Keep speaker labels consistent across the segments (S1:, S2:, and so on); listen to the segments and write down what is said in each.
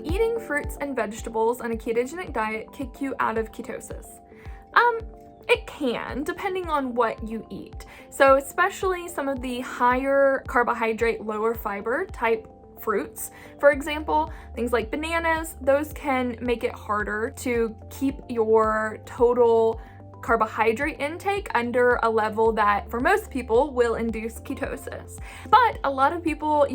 S1: eating fruits and vegetables on a ketogenic diet kick you out of ketosis? It can, depending on what you eat. So especially some of the higher carbohydrate, lower fiber type fruits, for example, things like bananas, those can make it harder to keep your total carbohydrate intake under a level that for most people will induce ketosis. But a lot of people,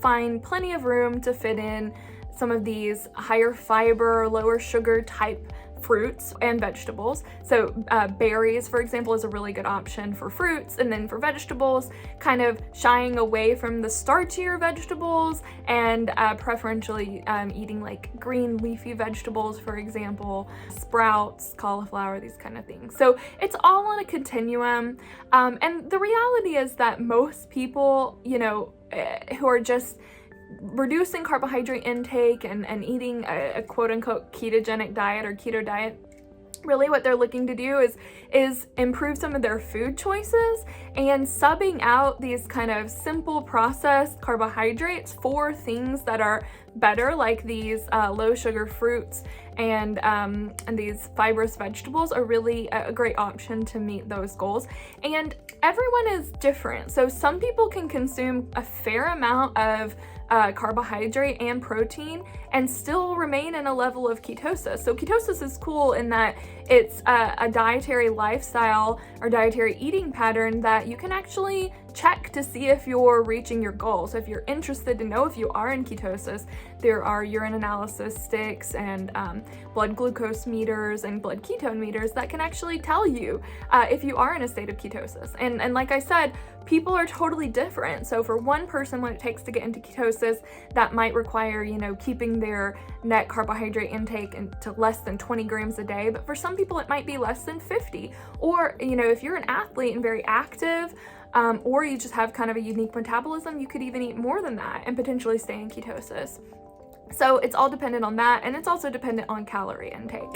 S1: find plenty of room to fit in some of these higher fiber, lower sugar type fruits and vegetables. So berries, for example, is a really good option for fruits. And then for vegetables, kind of shying away from the starchier vegetables and preferentially eating like green leafy vegetables, for example, sprouts, cauliflower, these kind of things. So it's all on a continuum. And the reality is that most people, who are just reducing carbohydrate intake and eating a quote-unquote ketogenic diet or keto diet, really what they're looking to do is improve some of their food choices and subbing out these kind of simple processed carbohydrates for things that are better, like these low sugar fruits and these fibrous vegetables are really a great option to meet those goals. And everyone is different. So some people can consume a fair amount of carbohydrate and protein and still remain in a level of ketosis. So ketosis is cool in that it's a dietary lifestyle or dietary eating pattern that you can actually check to see if you're reaching your goal. So if you're interested to know if you are in ketosis, there are urine analysis sticks and blood glucose meters and blood ketone meters that can actually tell you if you are in a state of ketosis. And like I said, people are totally different. So for one person, what it takes to get into ketosis, that might require, keeping their net carbohydrate intake to less than 20 grams a day. But for some people, it might be less than 50. Or, if you're an athlete and very active, or you just have kind of a unique metabolism, you could even eat more than that and potentially stay in ketosis. So it's all dependent on that, and it's also dependent on calorie intake.